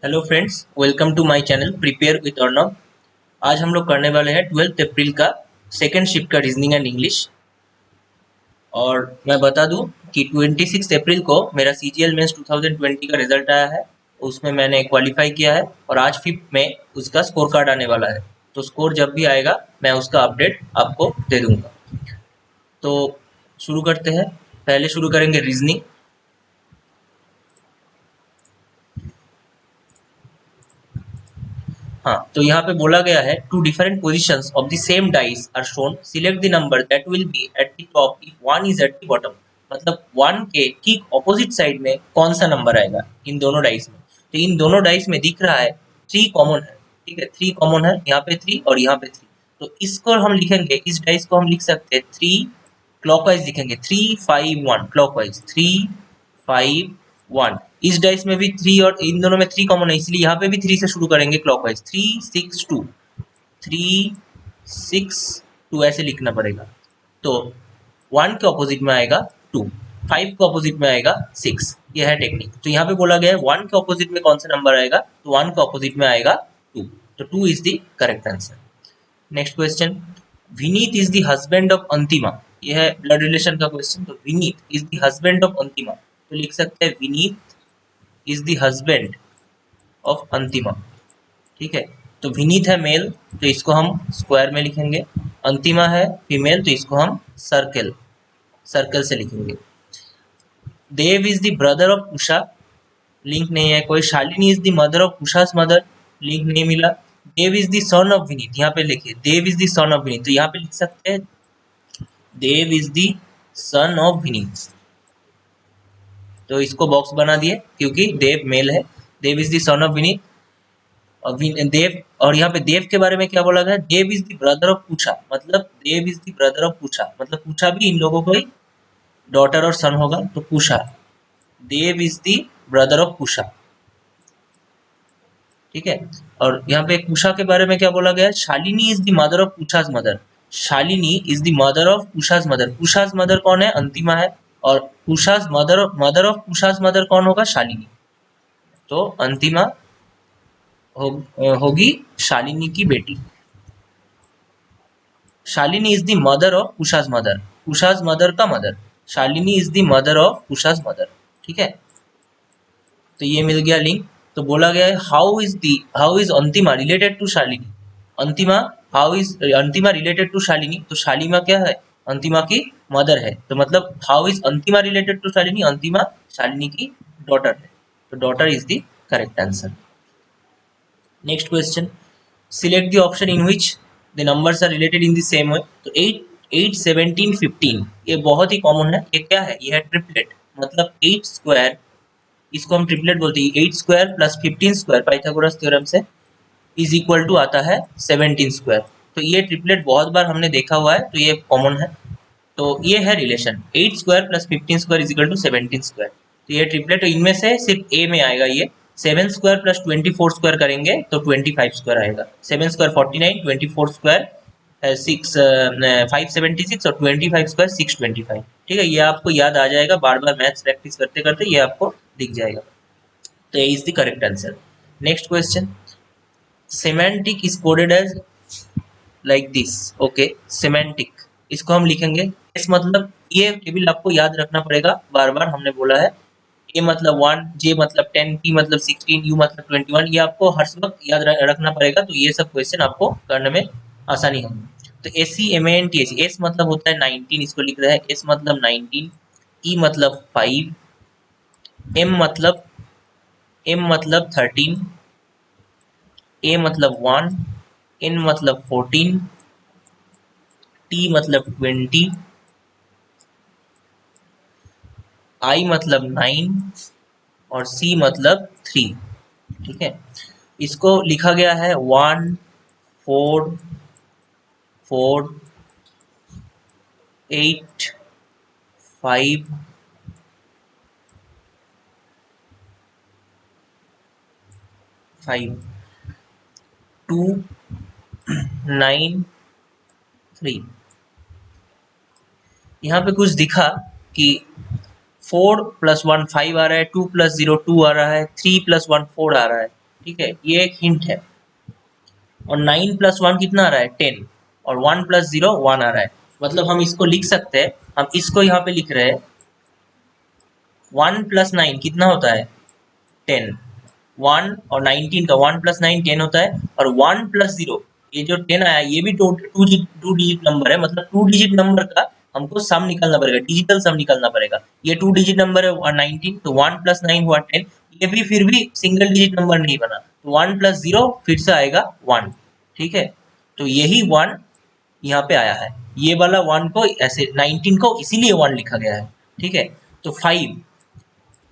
Hello friends, welcome to my channel prepare with Arnav. आज हम लोग करने वाले हैं 12 अप्रैल का सेकेंड शिफ्ट का रीजनिंग एंड इंग्लिश। और मैं बता दूं कि 26 अप्रैल को मेरा सीजीएल मेंस 2020 का रिजल्ट आया है। उसमें मैंने क्वालिफाई किया है और आज 5 में उसका स्कोर कार्ड आने वाला है। तो स्कोर जब भी आएगा मैं उसका अपडेट आपको दे दूंगा। तो शुरू करते हैं। पहले शुरू करेंगे रीजनिंग। हाँ, तो यहाँ पे बोला गया है two different positions of the same dice are shown, select the number that will be at the top if one is at the bottom. मतलब वन के ठीक ऑपोजिट साइड में कौन सा नंबर आएगा इन दोनों डाइस में। तो इन दोनों डाइस में दिख रहा है थ्री कॉमन है। ठीक है, थ्री कॉमन है, यहाँ पे थ्री और यहाँ पे थ्री। तो इसको हम लिखेंगे, इस डाइस को हम लिख सकते हैं थ्री क्लॉकवाइज लिखेंगे, 3 5 1 क्लॉकवाइज, 3 5 1। इस डाइस में भी थ्री और इन दोनों में थ्री कॉमन है, इसलिए यहाँ पे भी थ्री से शुरू करेंगे क्लॉकवाइज, 3 6 2, 3 6 2 ऐसे लिखना पड़ेगा। तो वन के ऑपोजिट में आएगा टू, फाइव के ऑपोजिट में आएगा सिक्स। यह है टेक्निक। तो यहाँ पे बोला गया है वन के ऑपोजिट में कौन सा नंबर आएगा, तो वन के ऑपोजिट में आएगा टू। तो two is the correct answer. Next question, Vineet is the husband of अंतिमा। यह है ब्लड रिलेशन का क्वेश्चन। तो Vineet is the husband of अंतिमा, तो लिख सकते हैं Vineet is the husband of अंतिमा। ठीक है, तो विनीत है मेल, तो इसको हम स्क्वायर में लिखेंगे। अंतिमा है फीमेल, तो इसको हम सर्कल सर्कल से लिखेंगे। Dev is the brother of Usha, link नहीं है कोई। Shalini is the mother of Usha's mother, link नहीं मिला। Dev is the son of Vineet, यहाँ पे लिखिए Dev is the son of Vineet, तो यहाँ पे लिख सकते हैं Dev is the son of Vineet. तो इसको बॉक्स बना दिए क्योंकि देव मेल है। Dev is the son of Vineet और देव, और यहाँ पे देव के बारे में क्या बोला गया, देव इज द ब्रदर ऑफ पूछा। मतलब देव इज द ब्रदर ऑफ पूछा, मतलब पूछा भी इन लोगों को ही डॉटर और सन होगा, तो पूछा, देव इज द ब्रदर ऑफ पूछा। ठीक है, और यहाँ पे पूषा के बारे में क्या बोला गया है, Shalini is the mother of Pucha's mother. Shalini is the mother of Pucha's mother. Pucha's mother कौन है, अंतिमा है। और Pucha's mother of Pucha's mother कौन होगा, शालिनी। तो अंतिमा होगी शालिनी की बेटी। Shalini is the mother of Pusha's mother, Pusha's mother का mother. Shalini is the mother of Pusha's mother. ठीक है, तो ये मिल गया लिंक। तो बोला गया है how is Antima related to Shalini. Antima, how is Antima related to Shalini, तो शालिमा क्या है, अंतिमा की मदर है। तो मतलब how is Antima related to Shalini, Antima Shalini की डॉटर है। तो daughter is the correct answer. Next question, select the option in which the numbers are related in the same way. तो 8 17 15 ये बहुत ही कॉमन है। ये क्या है, ये है ट्रिपलेट। मतलब 8 स्क्वायर, इसको हम ट्रिपलेट बोलते हैं। 8 square plus 15 square Pythagoras theorem से इज इक्वल टू आता है 17 स्क्वायर। तो ये ट्रिपलेट बहुत बार हमने देखा हुआ है, तो ये कॉमन है। तो ये है relation, 8 square plus 15 square is equal to 17 square. तो ये ट्रिपलेट, तो इनमें से सिर्फ ए में आएगा ये। 7 स्क्वायर प्लस 24 स्क्वायर करेंगे तो 25 स्क्वायर आएगा। 7 स्क्वायर 49, 24 स्क्वायर 576 और 25 स्क्वायर 625। ठीक है, ये आपको याद आ जाएगा, बार बार मैथ्स प्रैक्टिस करते करते ये आपको दिख जाएगा। तो ये is the correct answer. Next question, semantic is coded as like this. Okay, semantic इसको हम लिखेंगे इस, मतलब ये टेबल आपको याद रखना पड़ेगा, बार बार हमने बोला है। ए मतलब 1, जे मतलब 10, टी मतलब 16, यू मतलब 21, ये आपको हर वक्त याद रखना पड़ेगा। तो ये सब क्वेश्चन आपको करने में आसानी होगी। तो S C M A N T S, S मतलब होता है 19, इसको लिख रहा है एस मतलब 19, ई मतलब 5, एम मतलब 13, ए मतलब 1, एन मतलब 14, टी मतलब 20, आई मतलब 9 और सी मतलब 3। ठीक है, इसको लिखा गया है 1 4 4 8 5 5 2 9 3। यहाँ पे कुछ दिखा कि 4 + 1 5 आ रहा है, 2 + 0 2 आ रहा है, 3 + 1 4 आ रहा है। ठीक है, ये एक हिंट है। और 9 प्लस 1 कितना आ रहा है 10, और 1 प्लस 0 1 आ रहा है, मतलब हम इसको लिख सकते हैं, हम इसको यहाँ पे लिख रहे हैं 1 प्लस 9 कितना होता है 10, 1 और 19 का 1 प्लस 9 10 होता है, और 1 प्लस 0 ये जो 10 आया ये भी टू डिजिट नंबर है, मतलब 2 डिजिट नंबर का हमको सम निकालना पड़ेगा, डिजिटल सम निकालना पड़ेगा। ये 2 डिजिट नंबर है 19, तो 1 प्लस 9 हुआ 10, ये भी फिर भी सिंगल डिजिट नंबर नहीं बना, तो 1 प्लस 0 फिर से आएगा 1, ठीक है। तो यही 1 यहाँ पे आया है, ये वाला 1 को ऐसे 19 को इसीलिए 1 लिखा गया है, ठीक है। तो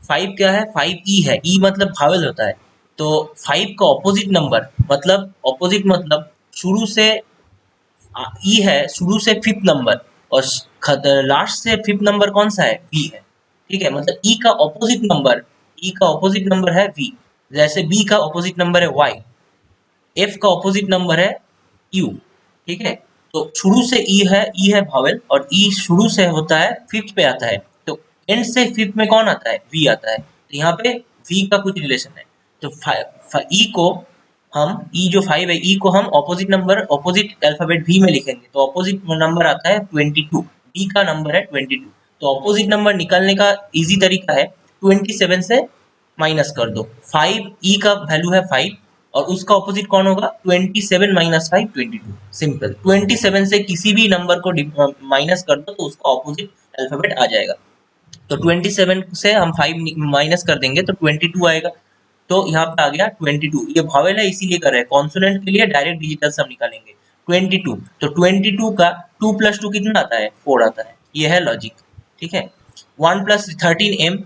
5 क्या है 5 ई है, ई मतलब भावेल होता है, तो 5 का ऑपोजिट नंबर मतलब शुरू से ई है, शुरू से फिफ्थ नंबर, और लास्ट से फिफ्थ नंबर कौन सा है बी है, ठीक है। मतलब ई का ऑपोजिट नंबर है वी, जैसे बी का ऑपोजिट नंबर है वाई, एफ का ऑपोजिट नंबर है यू, ठीक है। तो शुरू से ई है भावेल, और ई शुरू से होता है फिफ्थ पे आता है, तो एंड से फिफ्थ में कौन आता है वी आता है, तो यहाँ पे वी का कुछ रिलेशन है। तो ई को हम ई जो 5 है ई को हम ऑपोजिट अल्फाबेट वी में लिखेंगे, तो ऑपोजिट नंबर आता है 22, बी का नंबर है 22, तो ऑपोजिट नंबर निकालने का इजी तरीका है 27 से माइनस कर दो, 5 ई का वैल्यू है 5, और उसका ऑपोजिट कौन होगा 27 माइनस 5 22, सिंपल। 27 से किसी भी नंबर को माइनस कर दो तो उसका ऑपोजिट अल्फाबेट आ जाएगा, तो 27 से हम 5 माइनस कर देंगे तो 22 आएगा, तो यहाँ पे आ गया 22, ये भावेल है इसीलिए कर रहे हैं, कॉन्सोनेंट के लिए डायरेक्ट डिजिटल सम निकालेंगे 22, तो 22 का 2 प्लस 2 कितना आता है 4 आता है, ये है लॉजिक, ठीक है। 1 प्लस 13 एम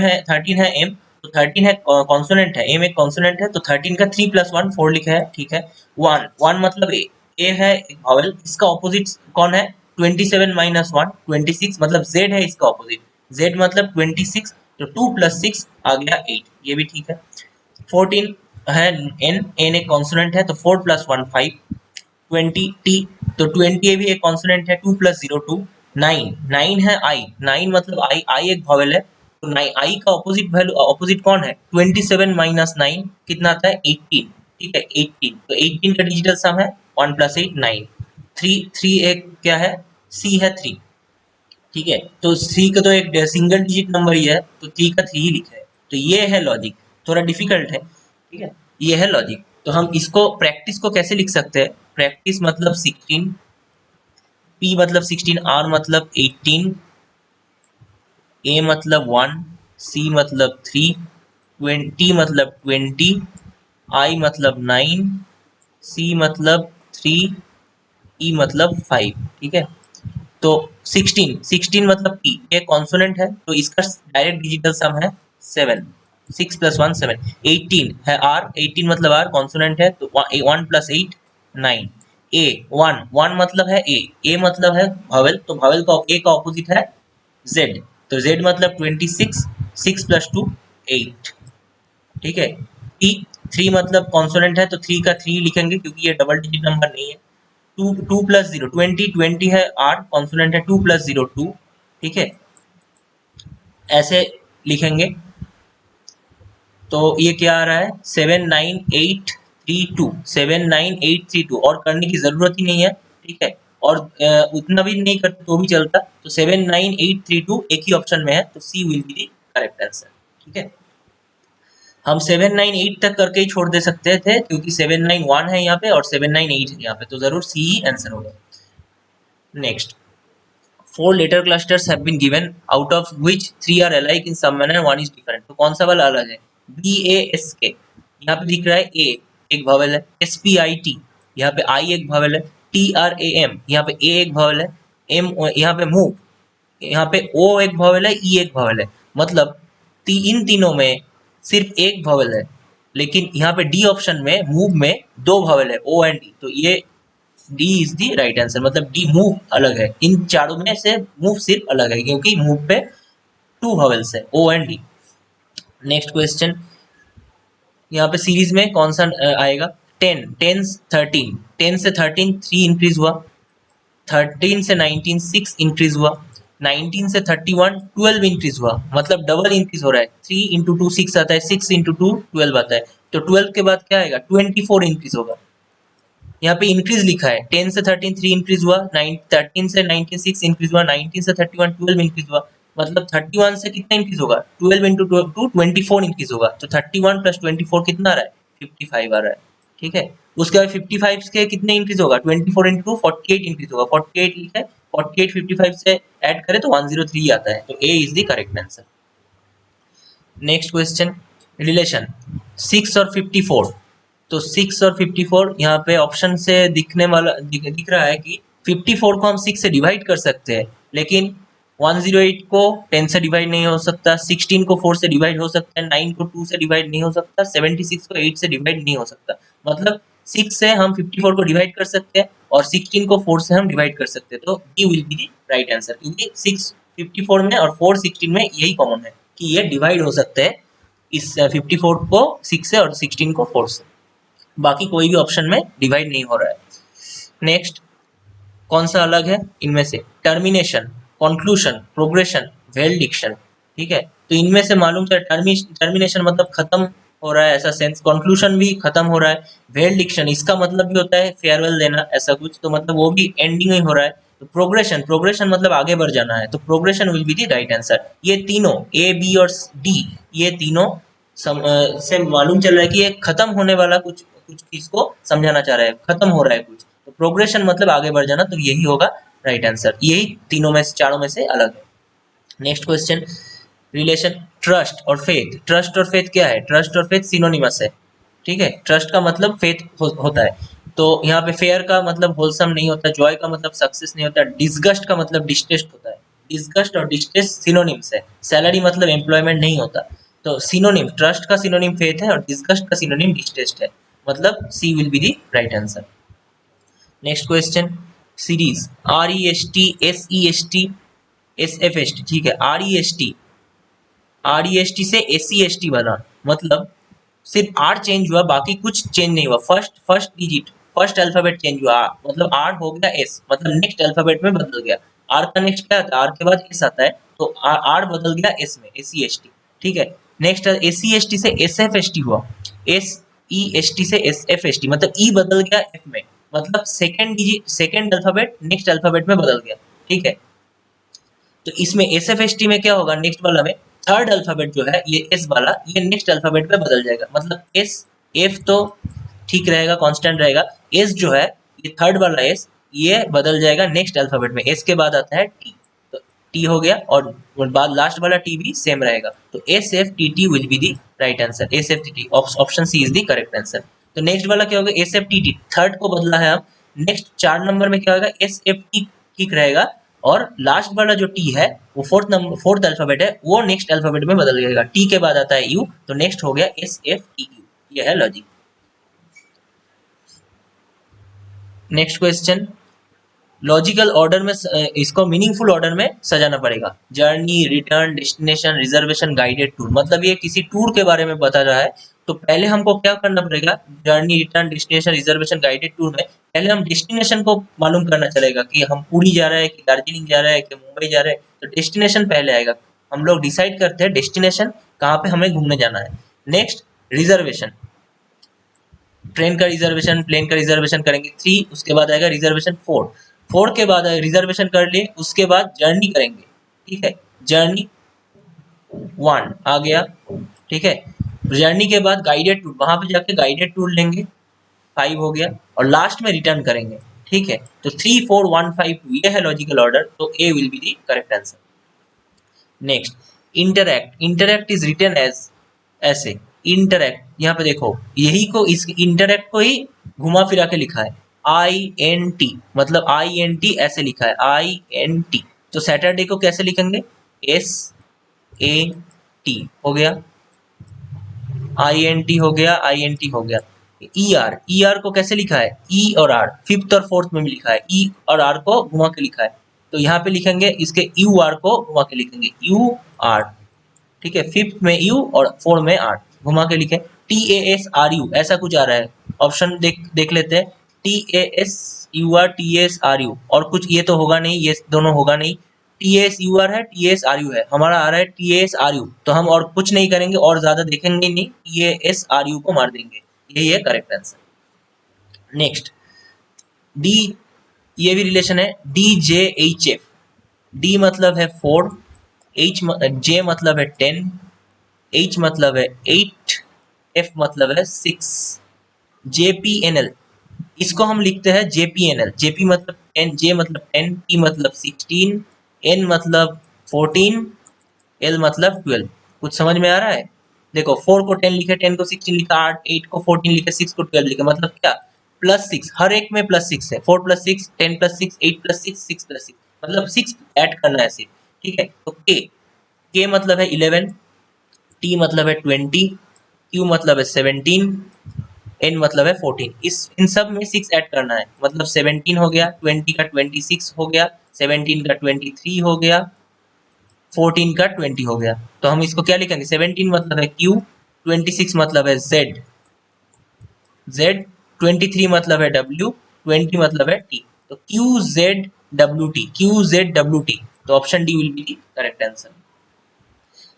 है, 13 है एम, तो 13 है कॉन्सोनेंट है, एम एक कॉन्सोनेंट है, तो 13 का 3 प्लस 1 4 लिखा है, ठीक है। 1 मतलब ए है एक भावेल, इसका ऑपोजिट कौन है 27 माइनस 1 26, मतलब जेड है इसका ऑपोजिट, जेड मतलब 26, तो 2 प्लस 6 आ गया 8, ये भी ठीक है। 14 है एन एक कॉन्सोनेंट है, तो 4 प्लस 1 5, 20 टी, तो 20 ये भी एक कॉन्सोनेंट है, 2 प्लस 0 2, 9 है आई, 9 मतलब आई एक वॉवेल है, तो 9 आई का ऑपोजिट कौन है 27 माइनस 9 कितना आता है 18, ठीक है 18, तो 18 का डिजिटल सम है 1 प्लस 8 9, 3 एक क्या है सी है 3, ठीक है। तो 3 का तो एक सिंगल डिजिट नंबर ही है, तो 3 का 3 ही लिखा है, तो ये है लॉजिक, थोड़ा डिफिकल्ट है, ठीक है, ये है लॉजिक। तो हम इसको प्रैक्टिस को कैसे लिख सकते हैं, प्रैक्टिस मतलब 16, पी मतलब 16, आर मतलब 18, ए मतलब 1, सी मतलब 3, 20 मतलब 20, आई मतलब 9, सी मतलब 3, ई मतलब 5, ठीक है। तो 16 मतलब पी ये कॉन्सोनेंट है, तो इसका डायरेक्ट डिजिटल सम है 7, 6 प्लस 1 7, 18 है आर, 18 मतलब आर कॉन्सोनेंट है, तो 1 प्लस 8 9, ए 1 मतलब है ए मतलब है भावेल, तो भावेल का ए का ऑपोजिट है जेड, तो जेड मतलब 26, 6 प्लस 2 8, ठीक है। टी 3 मतलब कॉन्सोनेंट है, तो 3 का 3 लिखेंगे क्योंकि ये डबल डिजिट नंबर नहीं है, 2 प्लस 0 20 है आर कॉन्सोनेंट है, 2 प्लस 0 2, ठीक है, ऐसे लिखेंगे। तो ये क्या आ रहा है 79832 और करने की जरूरत ही नहीं है, ठीक है, और उतना भी नहीं करते तो भी चलता, तो 79832 एक ही ऑप्शन में है, तो C will be the correct answer, ठीक है। हम 798 तक करके ही छोड़ दे सकते थे क्योंकि 791 है यहाँ पे और 798 है यहाँ पे, तो जरूर सी ही आंसर होगा। Next, 4 letter clusters have been given out of which 3 are alike in some manner and 1 is different, तो कौन सा वाला अलग है B A S K, यहाँ पे दिख रहा है A एक vowel है, S P I T यहाँ पे I एक vowel है, T R A M यहाँ पे A एक vowel है, M यहाँ पे move यहाँ पे O एक vowel है, E एक vowel है, मतलब इन तीनों में सिर्फ एक vowel है, लेकिन यहाँ पे D ऑप्शन में मूव में 2 vowel है O एंड D, तो ये D is the right answer, मतलब डी मूव अलग है, इन चारों में से मूव सिर्फ अलग है क्योंकि मूव पे 2 वॉवेल्स है O and D. Next question, यहाँ पे सीरीज में कौन सा आएगा 10 से 13 3 इंक्रीज हुआ, 13 से 19 6 इंक्रीज हुआ, 19 से 31 12 इंक्रीज हुआ, मतलब डबल इंक्रीज हो रहा है। 3 इंटू 2 6 आता है, 6 इंटू 2 12 आता है, तो 12 के बाद क्या आएगा 24 इंक्रीज होगा। यहाँ पे इंक्रीज लिखा है, 10 से 13 3 इंक्रीज हुआ, 13 से 19 6 इंक्रीज हुआ, 19 से 31 12 इंक्रीज हुआ, मतलब 31 से कितना इंक्रीज होगा 12 इंटू 2 24 इंक्रीज होगा, तो 31 प्लस 24 कितना आ रहा है 55 आ रहा है। ठीक है, उसके बाद 55 के कितने इंक्रीज होगा 24 इंटू 48 इंक्रीज होगा, 48 लिखा है, 48 55 से ऐड करें तो 103 आता है, तो A is the correct answer. Next question, relation 6 और 54। तो 6 और 54 यहाँ पे ऑप्शन से दिखने वाला दिख रहा है कि 54 को हम 6 से डिवाइड कर सकते हैं, लेकिन 108 को 10 से डिवाइड नहीं हो सकता, 16 को 4 से डिवाइड हो सकता है, 9 को 2 से डिवाइड नहीं हो सकता, 76 को 8 से डिवाइड नहीं हो सकता। मतलब 6 से हम 54 को डिवाइड कर सकते हैं और 16 को 4 से हम डिवाइड कर सकते हैं, तो D will be the right answer, क्योंकि 6 54 में और 4 16 में यही कॉमन है कि ये डिवाइड हो सकते हैं, इस 54 को 6 से और 16 को 4 से, बाकी कोई भी ऑप्शन में डिवाइड नहीं हो रहा है। नेक्स्ट, कौन सा अलग है इनमें से, टर्मिनेशन, कंक्लूजन, प्रोग्रेशन, वेलडिक्शन। ठीक है, तो इनमें से मालूम चला टर्मिनेशन मतलब खत्म हो रहा है ऐसा सेंस, कंक्लूजन भी खत्म हो रहा है, वेलडिक्शन इसका मतलब भी होता है फेयरवेल देना ऐसा कुछ, तो मतलब वो भी एंडिंग ही हो रहा है। तो प्रोग्रेशन, प्रोग्रेशन मतलब आगे बढ़ जाना है, तो progression will be the right answer. ये तीनों ए बी और डी, ये तीनों से मालूम चल रहा है कि ये खत्म होने वाला कुछ कुछ चीज को समझाना चाह रहा है, खत्म हो रहा है कुछ, तो प्रोग्रेशन मतलब आगे बढ़ जाना, तो यही होगा राइट आंसर, यही तीनों में से चारों में से अलग है। नेक्स्ट क्वेश्चन, रिलेशन ट्रस्ट और फेथ। ट्रस्ट और फेथ क्या है, ट्रस्ट और फेथ सिनोनिमस है। ठीक है, ट्रस्ट का मतलब फेथ होता है, तो यहाँ पे फेयर का मतलब होलसम नहीं होता, जॉय का मतलब सक्सेस नहीं होता, डिसगस्ट का मतलब डिस्टेस्ट होता है। डिसगस्ट और डिस्टेस्ट सिनोनिम्स है, सैलरी मतलब एम्प्लॉयमेंट नहीं होता, तो सिनोनिम, ट्रस्ट का सिनोनिम फेथ है और डिसगस्ट का सिनोनिम डिस्टेस्ट है, मतलब C will be the right answer. Next question, series R E S T S E S T S F S T. ठीक है, R E S T, R E S T से S C S T बना, मतलब सिर्फ are change हुआ, बाकी कुछ change नहीं हुआ, first digit first alphabet change हुआ, मतलब आर हो गया एस, मतलब नेक्स्ट अल्फाबेट में बदल गया। आर का नेक्स्ट क्या आता है, आर के बाद एस आता है, तो आर बदल गया एस में, एस सी एस टी। ठीक है, next S C S T से एस एफ एस टी हुआ, एस ई एस टी से एस एफ एस टी, मतलब ई बदल गया एफ में, मतलब second digit second alphabet next alphabet में बदल गया। ठीक है, तो इसमें एस एफ एस टी में क्या होगा, नेक्स्ट वाला में थर्ड अल्फाबेट जो है ये एस वाला, ये नेक्स्ट अल्फाबेट में बदल जाएगा, मतलब एस एफ तो ठीक रहेगा, कांस्टेंट रहेगा, एस जो है ये थर्ड वाला एस ये बदल जाएगा नेक्स्ट अल्फाबेट में, एस के बाद आता है टी, तो टी हो गया, और बाद लास्ट वाला टी भी सेम रहेगा, तो S F T T will be the right answer, S F T T, option C is the correct answer. तो नेक्स्ट वाला क्या होगा, S F T T, third को बदला है हम, नेक्स्ट 4 नंबर में क्या होगा, एस एफ टी ठीक रहेगा, और लास्ट वाला जो टी है वो फोर्थ अल्फाबेट है, वो नेक्स्ट अल्फाबेट में बदल जाएगा, टी के बाद आता है यू, तो नेक्स्ट हो गया एस एफ टी यू, ये है logic. Next question, logical order में इसको मीनिंगफुल ऑर्डर में सजाना पड़ेगा, journey, return, destination, reservation, guided tour, मतलब ये किसी टूर के बारे में बता रहा है, तो पहले हमको क्या करना पड़ेगा, journey, return, destination, reservation, guided tour में पहले हम डेस्टिनेशन को मालूम करना चलेगा कि हम पुरी जा रहे हैं कि दार्जिलिंग जा रहे हैं कि मुंबई जा रहे हैं, तो डेस्टिनेशन पहले आएगा, हम लोग डिसाइड करते हैं डेस्टिनेशन कहाँ पे हमें घूमने जाना है। नेक्स्ट रिजर्वेशन, ट्रेन का रिजर्वेशन, प्लेन का रिजर्वेशन करेंगे 3, उसके बाद आएगा रिजर्वेशन 4, 4 के बाद रिजर्वेशन कर लिए, उसके बाद जर्नी करेंगे। ठीक है, जर्नी 1 आ गया। ठीक है, जर्नी के बाद गाइडेड टूर, वहां पे जाके गाइडेड टूर लेंगे, 5 हो गया, और लास्ट में रिटर्न करेंगे। ठीक है, तो 3 4 1 5 2 ये है लॉजिकल ऑर्डर, तो A will be the correct answer. Next, interact, interact is written as ऐसे, इंटरैक्ट, यहाँ पे देखो यही को, इस इंटरैक्ट को ही घुमा फिरा के लिखा है, आई एन टी, मतलब आई एन टी ऐसे लिखा है, आई एन टी, तो सैटरडे को कैसे लिखेंगे, एस ए टी हो गया, आई एन टी हो गया, आई एन टी हो गया। ई आर, ई आर को कैसे लिखा है, ई और आर, फिफ्थ और फोर्थ में भी लिखा है, ई और आर को घुमा के लिखा है, तो यहाँ पे लिखेंगे इसके यू आर को घुमा के लिखेंगे, यू आर। ठीक है, फिफ्थ में यू और फोर्थ में आर, घुमा के लिखे, T A S R U ऐसा कुछ आ रहा है, ऑप्शन देख लेते हैं, T A S U R, T S R U, और कुछ ये तो होगा नहीं, ये दोनों होगा नहीं, TASUR है, TASRU है, हमारा आ रहा है TASRU, तो हम और कुछ नहीं करेंगे और ज्यादा देखेंगे नहीं, TASRU को मार देंगे, यही है करेक्ट आंसर। नेक्स्ट डी, ये भी रिलेशन है DJHF। डी मतलब है 4, जे मतलब है 10, H मतलब है 8, F मतलब है 6, JPNL, इसको हम लिखते हैं JPNL। JP मतलब 10, J मतलब 10, P मतलब 16, N मतलब 14, L मतलब 12। कुछ समझ में आ रहा है? देखो 4 को 10 लिखे, 10 को 16 लिखा, 8 को 14 लिखे, 6 को 12 लिखे, मतलब क्या +6, हर एक में +6 है। 4 + 6 10 + 6 8 + 6 6 + 6, मतलब 6 ऐड करना है सिर्फ, ठीक है। तो K मतलब है 11, T मतलब है 20, Q मतलब है 17, N मतलब है 14। इन सब में 6 ऐड करना है, मतलब 17 हो गया, 20 का 26 हो गया, 17 का 23 हो गया, 14 का 20 हो गया। तो हम इसको क्या लिखेंगे, 17 मतलब है Q, 26 मतलब है Z, 23 मतलब है W, 20 मतलब है T। तो QZWT, QZWT, तो option D will be the correct answer.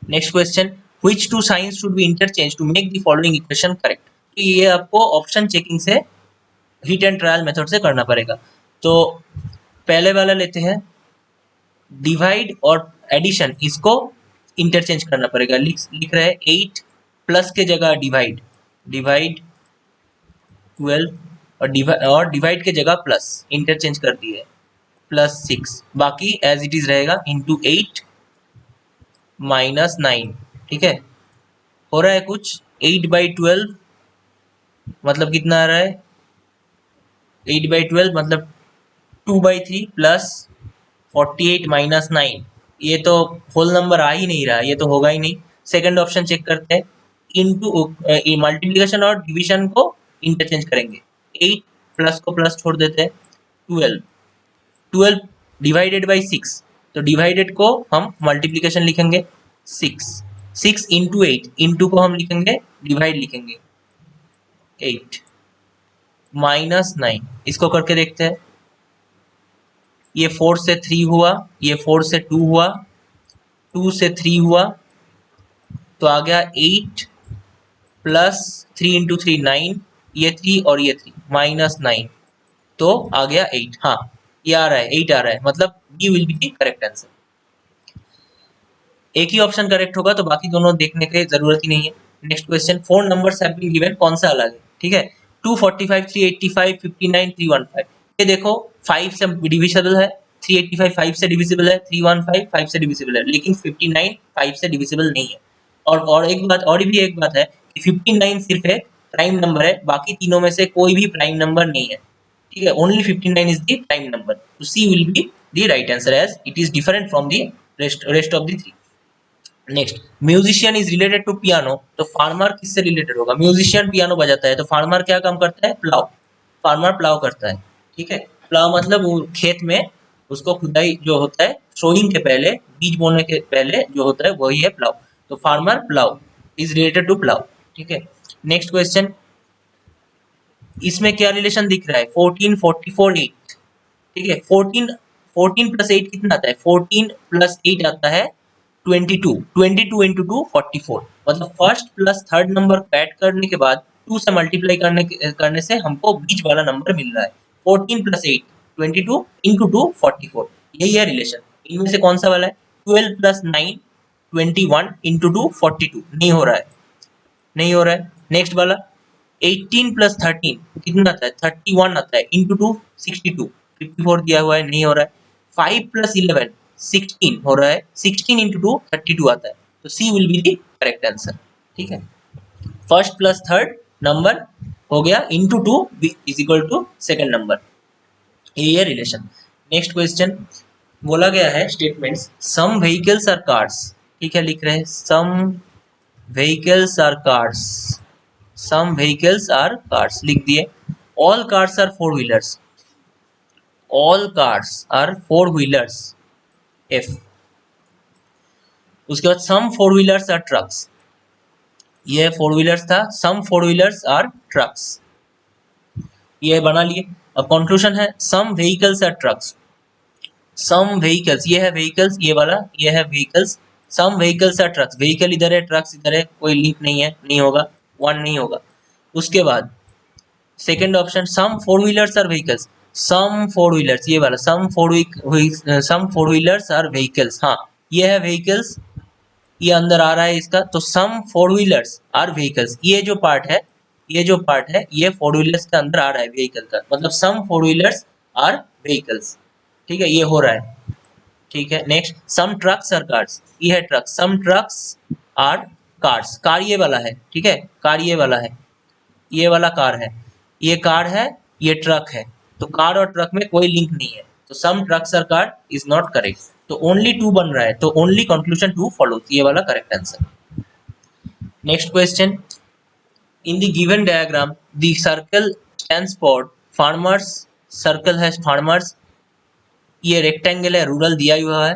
Next question, which two signs should be interchange to make the following equation correct. तो ये आपको ऑप्शन चेकिंग से, हिट एंड ट्रायल मेथड से करना पड़ेगा। तो पहले वाला लेते हैं, डिवाइड और एडिशन, इसको इंटरचेंज करना पड़ेगा। लिख रहे हैं 8 प्लस के जगह डिवाइड, डिवाइड 12, और डिवाइड के जगह प्लस, इंटरचेंज कर दिए, +6, बाकी एज इट इज रहेगा, इंटू 8 -9, ठीक है। हो रहा है कुछ, 8/12 मतलब कितना आ रहा है, 8/12 मतलब 2/3 प्लस 48 -9, ये तो होल नंबर आ ही नहीं रहा, ये तो होगा ही नहीं। सेकंड ऑप्शन चेक करते हैं, इनटू मल्टीप्लिकेशन और डिवीजन को इंटरचेंज करेंगे। 8 प्लस को प्लस छोड़ देते हैं, 12, 12 डिवाइडेड बाई 6, तो डिवाइडेड को हम मल्टीप्लिकेशन लिखेंगे 6, 6 इंटू 8, इंटू को हम लिखेंगे डिवाइड, लिखेंगे 8 -9, इसको करके देखते हैं। ये 4 से 3 हुआ, ये 4 से 2 हुआ, 2 से 3 हुआ, तो आ गया 8 प्लस 3 इंटू 3 9, ये 3 और ये 3 -9, तो आ गया 8। हाँ, ये आ रहा है 8 आ रहा है, मतलब D will be the correct answer. एक ही ऑप्शन करेक्ट होगा, तो बाकी दोनों देखने की जरूरत ही नहीं है। Next question, 4 numbers have been given, कौन सा अलग है, ठीक है। 245, 385, 59, 315, ये देखो 5 से डिविजिबल है, 385 5 से डिविजिबल है, 315 5 से डिविजिबल है, लेकिन 59 5 से डिविजिबल नहीं है। और एक बात, और भी एक बात है कि 59 सिर्फ एक प्राइम नंबर है, बाकी तीनों में से कोई भी प्राइम नंबर नहीं है, ठीक है। Only 59 is the prime number, तो C will be the right answer, as it is different from the rest of the three. Next, musician is related to piano, तो फार्मर किससे रिलेटेड होगा, musician piano बजाता है, तो farmer क्या काम करता है, प्लाव, फार्मर प्लाव करता है, ठीक है। प्लाव मतलब वो खेत में उसको खुदाई जो होता है, सोइंग के पहले, बीज बोने के पहले जो होता है वही है प्लाव, तो farmer plough is related to plough, ठीक है। नेक्स्ट क्वेश्चन, इसमें क्या रिलेशन दिख रहा है, 14 44 8, ठीक है। 14 प्लस 8 कितना आता है, 14 प्लस 8 आता है 22, 22 इंटू 2 44, मतलब फर्स्ट प्लस थर्ड नंबर को ऐड करने के बाद 2 से मल्टीप्लाई करने से हमको बीच वाला नंबर मिल रहा है। 14 प्लस 8 22 इंटू 2 44, यही है रिलेशन। इनमें से कौन सा वाला है, 12 प्लस 9 21 इंटू 2 42, नहीं हो रहा है, नहीं हो रहा है। नेक्स्ट वाला 18 प्लस 13 कितना आता है, 31 आता है, इंटू 2 62, 54 दिया हुआ है, नहीं हो रहा है। 5 प्लस 11 16 हो रहा है, 16 इंटू 2 32 आता है, तो C will be the correct answer, ठीक है। फर्स्ट प्लस थर्ड नंबर हो गया, into 2 is equal to second number, ये है रिलेशन। नेक्स्ट क्वेश्चन, बोला गया है statements, some vehicles are cars, ठीक है, लिख रहे हैं some vehicles are cars, some vehicles are cars, लिख दिए। all cars are four wheelers, all cars are four wheelers, F। उसके बाद some four wheelers are trucks, ये फोर व्हीलर्स था, some four wheelers are trucks, ये बना लिए। अब कंक्लूजन है some vehicles are trucks, some vehicles, ये है व्हीकल्स, ये वाला ये है vehicles, some vehicles are trucks, vehicle इधर है ट्रक्स इधर है, कोई लिंक नहीं है, नहीं होगा, वन नहीं होगा। उसके बाद second option some four wheelers are vehicles, some four wheelers, ये वाला some four wheelers are vehicles, हाँ ये है व्हीकल्स, ये अंदर आ रहा है इसका, तो सम फोर व्हीलर्स आर व्हीकल्स, ये जो पार्ट है, ये जो पार्ट है ये फोर व्हीलर्स के अंदर आ रहा है व्हीकल का, मतलब some four wheelers are vehicles, ठीक है ये हो रहा है, ठीक है। Next some trucks are cars, ये है truck, some trucks are cars, car ये वाला है, ठीक है कार ये वाला है, ये वाला कार है, ये कार है, ये ट्रक है, तो कार और ट्रक में कोई लिंक नहीं है, तो some trucks are car is not correct, तो ओनली टू बन रहा है, तो ओनली कंक्लूजन टू फॉलो, ये वाला correct answer. Next question, in the given diagram the circle stands for farmers, circle है फार्मर्स, ये रेक्टेंगल है रूरल दिया हुआ है,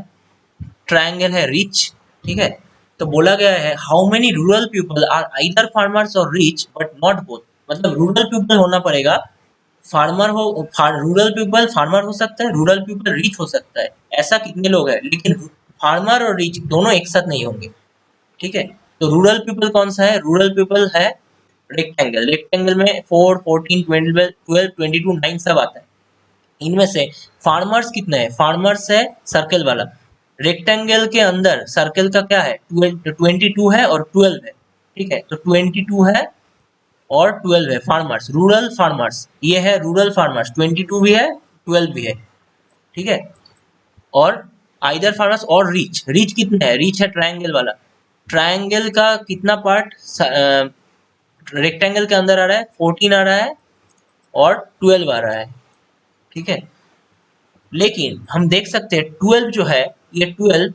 ट्रायंगल है रिच, ठीक है। तो बोला गया है how many rural people are either farmers और रिच बट नॉट बोथ, मतलब रूरल पीपल होना पड़ेगा, फार्मर हो, रूरल पीपल फार्मर हो सकता है, रूरल पीपल रिच हो सकता है, ऐसा कितने लोग हैं, लेकिन फार्मर और रिच दोनों एक साथ नहीं होंगे, ठीक है। तो रूरल पीपल कौन सा है, रूरल पीपल है रेक्टेंगल, रेक्टेंगल में 4 14 12 12 22 9 सब आता है, इनमें से फार्मर्स कितने हैं, फार्मर्स है सर्कल वाला, रेक्टेंगल के अंदर सर्कल का क्या है 22 है और 12 है, ठीक है, तो 22 है और 12 है फार्मर्स, रूरल फार्मर्स, ये है रूरल फार्मर्स, 22 भी है 12 भी है, ठीक है। और आइदर फार्मर्स और रिच, रिच कितने है, रिच है ट्रायंगल वाला, ट्रायंगल का कितना पार्ट रेक्टेंगल के अंदर आ रहा है, 14 आ रहा है और 12 आ रहा है, ठीक है। लेकिन हम देख सकते हैं 12 जो है, ये 12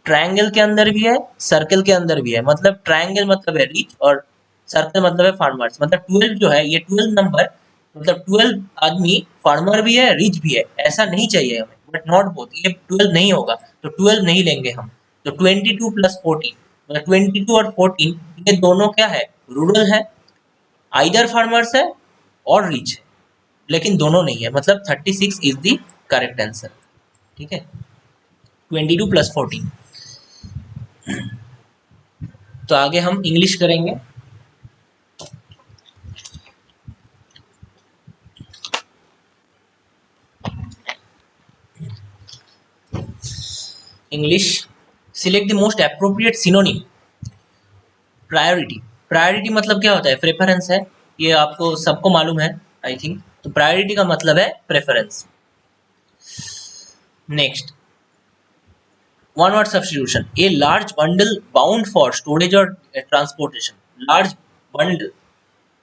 ट्रायंगल के अंदर भी है सर्कल के अंदर भी है, मतलब ट्रायंगल मतलब है रिच और सर्कल मतलब है फार्मर्स, मतलब 12 जो है ये 12 नंबर, मतलब 12 आदमी फार्मर भी है रिच भी है, ऐसा नहीं चाहिए हमें, बट नॉट बोथ, ये 12 नहीं होगा, तो 12 नहीं लेंगे हम, तो 22 प्लस 14, मतलब 22 और 14 ये दोनों क्या है, रूरल है, आइदर फार्मर्स है और रिच है, लेकिन दोनों नहीं है, मतलब 36 इज द करेक्ट आंसर, ठीक है, 22 प्लस 14। तो आगे हम इंग्लिश करेंगे। English, select the most appropriate synonym, priority, priority मतलब क्या होता है, प्रेफरेंस है, ये आपको सबको मालूम है आई थिंक, तो प्रायोरिटी का मतलब है preference. Next one word substitution, A large bundle bound for storage और ट्रांसपोर्टेशन, लार्ज बंडल,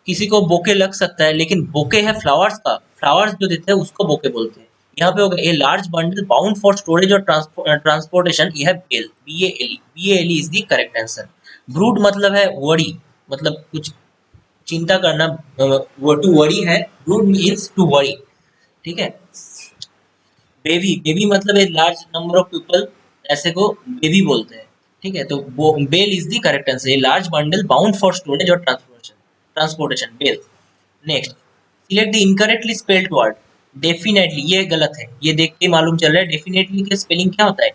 किसी को बोके लग सकता है, लेकिन बोके है फ्लावर्स का, फ्लावर्स जो देते हैं उसको बोके बोलते हैं, यहाँ पे होगा a large bundle bound for storage और ट्रांसपोर्टेशन, ये है bale, BALE, BALE is the correct answer. Brood मतलब है वरी, मतलब कुछ चिंता करना, टू वरी है, ब्रूड मीन्स टू वरी, ठीक है। बेबी, बेबी मतलब एक लार्ज नंबर ऑफ पीपल, ऐसे को बेबी बोलते हैं, ठीक है, तो bale is the correct answer, a large bundle bound for storage और transportation bale. Next select the incorrectly spelled word, definitely, ये गलत है, ये देख के मालूम चल रहा है, डेफिनेटली का स्पेलिंग क्या होता है,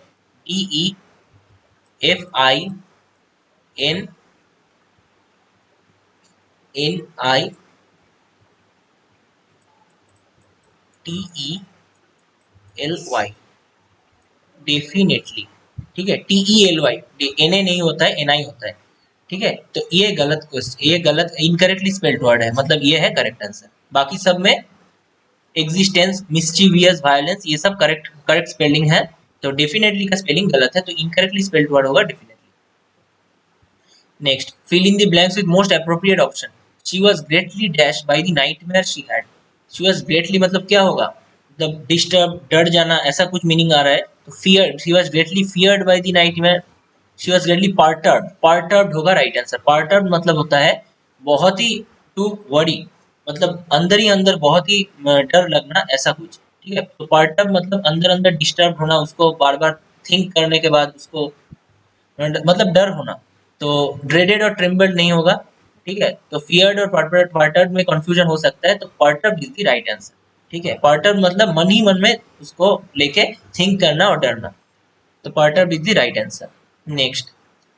DEFINNTELY, डेफिनेटली, ठीक है, TELY, NA नहीं होता है, NI होता है, ठीक है, तो ये गलत क्वेश्चन, ये गलत इनकरेक्टली स्पेल्ड वर्ड है, मतलब ये है करेक्ट आंसर, बाकी सब में एग्जिस्टेंस, मिस्चीवियस, वायलेंस, ये सब करेक्ट करेक्ट स्पेलिंग है, तो डेफिनेटली का स्पेलिंग गलत है, तो इनकरेक्टली स्पेल्ड वर्ड होगा definitely. Next fill in the blanks with most appropriate option, she was greatly dash by the nightmare she had, she was greatly मतलब क्या होगा, मतलब डिस्टर्ब, डर जाना, ऐसा कुछ मीनिंग आ रहा है, तो fear, she was greatly feared bye the nightmare, she was greatly perturbed, perturbed होगा राइट आंसर, परटर्ब्ड मतलब होता है बहुत ही, टू वरी मतलब अंदर ही अंदर बहुत ही डर लगना, ऐसा कुछ, ठीक है, तो परटर्ब मतलब अंदर अंदर डिस्टर्ब होना, उसको बार बार थिंक करने के बाद उसको मतलब डर होना, तो ड्रेडेड और ट्रिम्बल्ड नहीं होगा, ठीक है, तो फियर्ड और परटर्ब्ड में कंफ्यूजन हो सकता है, तो perturbed is the right answer, ठीक है, परटर्ब मतलब मन ही मन में उसको लेके थिंक करना और डरना, तो perturb is the right answer. Next,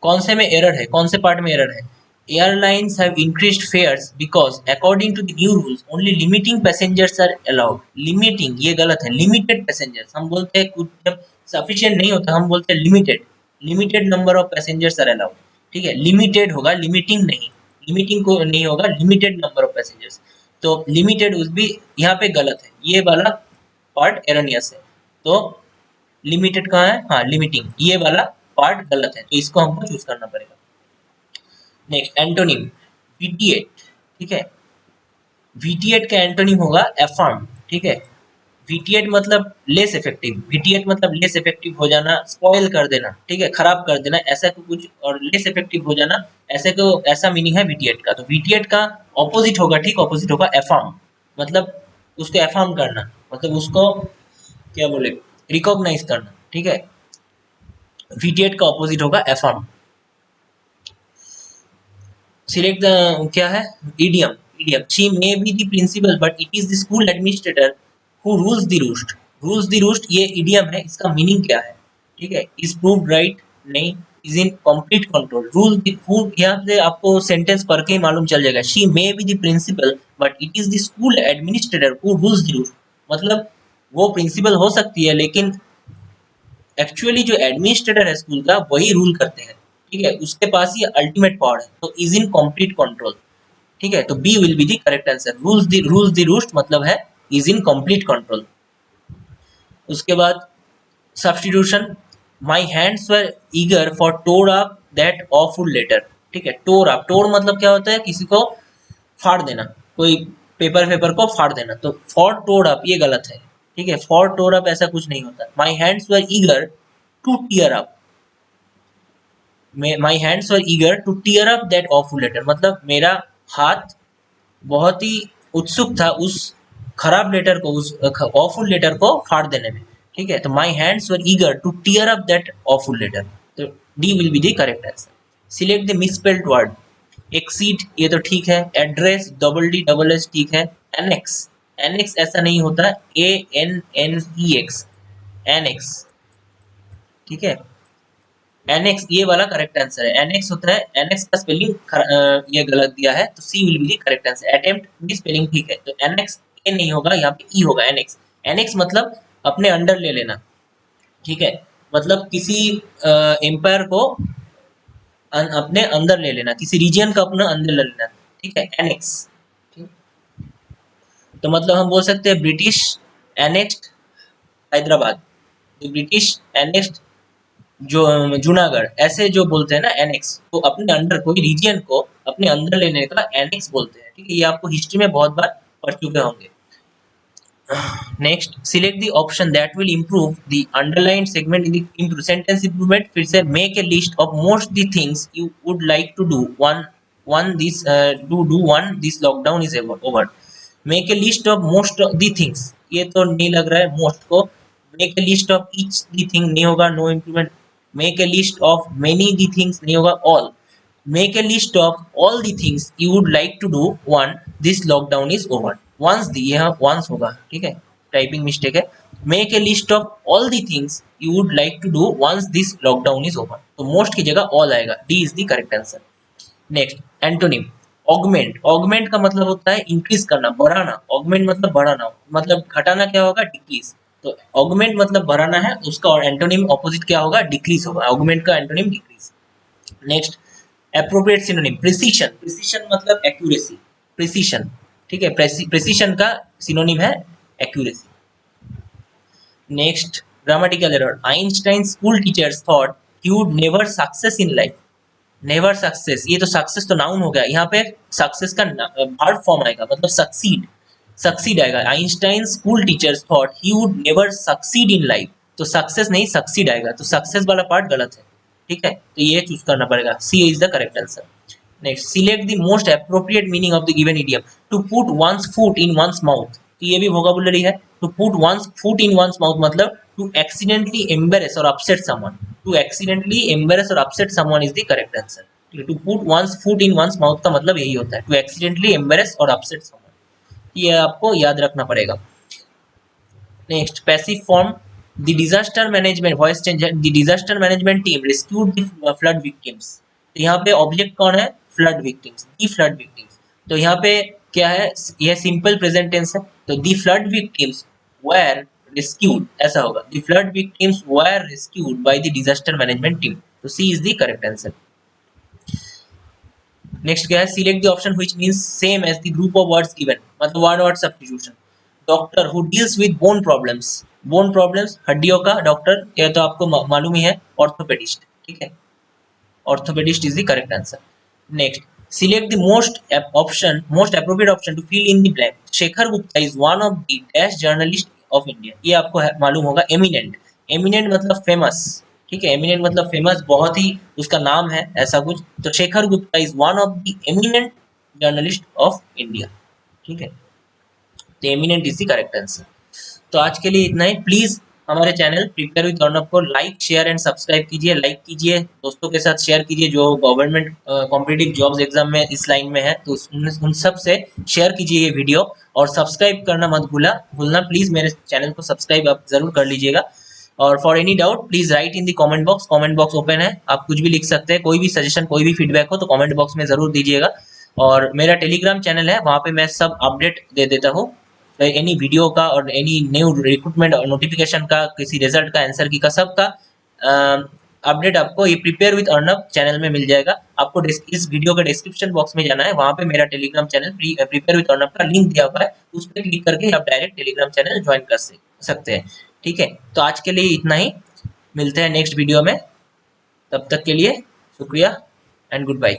कौन से में एरर है, कौन से पार्ट में एरर है? Airlines have increased fares because according to the new rules only limiting passengers are allowed. Limiting ये गलत है, लिमिटेड पैसेंजर्स हम बोलते हैं, कुछ जब सफिशिएंट नहीं होता हम बोलते हैं limited, limited number of passengers are allowed. ठीक है, लिमिटेड होगा, लिमिटिंग नहीं, लिमिटिंग को नहीं होगा, लिमिटेड नंबर ऑफ पैसेंजर्स, तो लिमिटेड उस भी यहाँ पे गलत है, ये वाला पार्ट एरनियस है। तो लिमिटेड कहाँ है? हाँ, लिमिटिंग, ये वाला पार्ट गलत है, तो इसको हमको चूज करना पड़ेगा। Next, antonym vitiate. ठीक है, वीटीएट का एंटोनिम होगा अफर्म। ठीक है, वीटीएट मतलब लेस इफेक्टिव, वीटीएट मतलब लेस इफेक्टिव हो जाना, स्पॉइल कर देना, ठीक है, खराब कर देना, ऐसा कुछ, और लेस इफेक्टिव हो जाना, ऐसे को ऐसा मीनिंग है वीटीएट का। तो वीटीएट का ऑपोजिट होगा, ठीक ऑपोजिट होगा अफर्म, मतलब उसको अफर्म करना, मतलब उसको क्या बोले, रिकॉग्नाइज करना। ठीक है, वीटीएट का ऑपोजिट होगा अफर्म। सिलेक्ट द क्या है? Idiom. Idiom, she may be the principal but it is the school administrator who rules the roost. Rules the roost ये इडियम है, इसका मीनिंग क्या है? ठीक है, इज प्रूव्ड राइट, नहीं, is in complete control. Rule यहाँ से आपको सेंटेंस पढ़ के ही मालूम चल जाएगा। She may be the principal but it is the school administrator who rules the roost, मतलब वो प्रिंसिपल हो सकती है लेकिन एक्चुअली जो एडमिनिस्ट्रेटर है स्कूल का वही रूल करते हैं। ठीक है, उसके पास ही अल्टीमेट पावर है, तो इज इन कंप्लीट कंट्रोल। ठीक है, तो B will be the correct answer. Rules the roost मतलब है इज इन कंप्लीट कंट्रोल। उसके बाद substitution, my hands were eager for tore up that awful letter. ठीक है, टोर अप, टोर मतलब क्या होता है? किसी को फाड़ देना, कोई पेपर को फाड़ देना, तो फॉर टोर अप ये गलत है। ठीक है, फॉर टोर अप ऐसा कुछ नहीं होता। My hands were eager to tear up, my hands were eager to tear up that awful letter, मतलब मेरा हाथ बहुत ही उत्सुक था उस खराब लेटर को, उस ऑफुल लेटर को फाड़ देने में। ठीक है, तो my hands were eager to tear up that awful letter, तो D will be the correct answer. Select the misspelled word. Exceed ये तो ठीक है, address double D double S ठीक है, एनेक्स, एनेक्स ऐसा नहीं होता, A N N E X, annex. ठीक है, एनेक्स ये वाला करेक्ट आंसर है, एनेक्स होता है, एनेक्स का स्पेलिंग ये गलत दिया है, तो C will be the correct answer. Attempt भी स्पेलिंग ठीक है, तो एनेक्स ए नहीं होगा, यहाँ पे ई होगा, एनेक्स। एनेक्स मतलब अपने अंडर ले लेना। ठीक है, मतलब किसी एम्पायर को अपने अंदर ले लेना, किसी रीजन का अपना अंदर ले लेना। ठीक है, एनेक्स। तो मतलब हम बोल सकते हैं British annexed Hyderabad, British annexed जो जूनागढ़, ऐसे जो बोलते हैं ना एनेक्स, तो अपने अंडर कोई रीजन को अपने अंदर लेने का एनेक्स बोलते हैं। ठीक है, ये आपको हिस्ट्री में बहुत बार पढ़ चुके होंगे। Next, select the option that will improve the underline segment in the sentence improvement. फिर से make a list of most the things you would like to do one this lockdown is over. Make a list of most the things, ये तो नहीं लग रहा है most को। Make a list of each the thing नहीं होगा, no improvement. Make a list of many the things नहीं होगा, all. Make a list of all the things you would like to do one this lockdown is over. Once दी, यहाँ once होगा, ठीक है, typing mistake है। Make a list of all the things you would like to do once this lockdown is over, तो most की जगह all आएगा, D is the correct answer. Next, antonym augment. Augment का मतलब होता है इंक्रीज करना, बढ़ाना। ऑगमेंट मतलब बढ़ाना, मतलब घटाना क्या होगा? डिक्रीज। तो ऑगमेंट मतलब बढ़ाना है, उसका और एंटोनिम ऑपोजिट क्या होगा? डिक्रीज होगा। ऑगमेंट का antonym decrease. Next, appropriate synonym precision. Precision मतलब एक्यूरेसी, प्रिसीशन। ठीक है, प्रिसीशन का सिनोनिम है accuracy. Next, grammatical error. Einstein school teachers thought he would never success in life. Never success, ये तो सक्सेस तो नाउन हो गया, यहाँ पे सक्सेस का वर्ब फॉर्म आएगा, मतलब सक्सीड, सक्सीड आएगा। Einstein school teachers thought he would never succeed in life, तो सक्सेस नहीं सक्सीड आएगा, तो सक्सेस वाला पार्ट गलत है। ठीक है, तो ये चूज करना पड़ेगा, C is the correct answer. Next, select the most appropriate meaning of the given idiom. To put one's foot in one's mouth, तो ये भी वोकैबुलरी है। To put one's foot in one's mouth मतलब to accidentally embarrass और upset someone. To accidentally embarrass और upset someone is the correct answer. To put one's foot in one's mouth का मतलब यही होता है, टू एक्सीडेंटली एम्बेरेस और upset someone, ये आपको याद रखना पड़ेगा। Next passive form, the disaster management voice change, the disaster management team rescued the flood victims. तो यहाँ पे ऑब्जेक्ट कौन है, फ्लड विक्टिम्स, दी फ्लड विक्टिम्स। तो यहाँ पे क्या है, यह सिंपल प्रेजेंट टेंस है, तो दी फ्लड विक्टिम्स वेर rescued ऐसा होगा, the flood victims were rescued by the disaster management team। तो C is the correct answer। Next क्या है, select the option which means same as the group of words given, मतलब word word substitution. Doctor who deals with bone problems, bone problems हड्डियों का doctor, यह तो आपको मालूम ही है, ऑर्थोपेडिस्ट, ठीक है, orthopaedist is the correct answer. Next, select the most appropriate option to fill in the blank. Shekhar Gupta is one of the dash journalist of India. ये आपको मालूम होगा, एमिनेंट, एमिनेंट मतलब फेमस, ठीक है, एमिनेंट मतलब फेमस, बहुत ही उसका नाम है ऐसा कुछ। तो Shekhar Gupta is one of the eminent journalist of India, ठीक है, तो eminent is the correct answer. तो आज के लिए इतना ही। प्लीज हमारे चैनल प्रिपेयर विद अर्नब को लाइक शेयर एंड सब्सक्राइब कीजिए, लाइक कीजिए, दोस्तों के साथ शेयर कीजिए जो गवर्नमेंट कॉम्पिटिटिव जॉब्स एग्जाम में इस लाइन में है, तो उन सब से शेयर कीजिए ये वीडियो, और सब्सक्राइब करना मत भूलना प्लीज, मेरे चैनल को सब्सक्राइब आप जरूर कर लीजिएगा। और for any doubt please right in the comment box open है, आप कुछ भी लिख सकते हैं, कोई भी सजेशन कोई भी फीडबैक हो तो कमेंट बॉक्स में जरूर दीजिएगा। और मेरा टेलीग्राम चैनल है, वहाँ पे मैं सब अपडेट दे देता हूँ, एनी वीडियो का और एनी न्यू रिक्रूटमेंट और नोटिफिकेशन का, किसी रिजल्ट का, आंसर की का, सबका अपडेट आपको ये प्रिपेयर विद अर्नब चैनल में मिल जाएगा। आपको इस वीडियो के डिस्क्रिप्शन बॉक्स में जाना है, वहाँ पे मेरा Telegram channel prepare with Arnab का लिंक दिया हुआ है, उस पर क्लिक करके आप डायरेक्ट टेलीग्राम चैनल ज्वाइन कर सकते हैं, ठीक है। तो आज के लिए इतना ही, मिलते हैं नेक्स्ट वीडियो में, तब तक के लिए शुक्रिया एंड गुड बाय।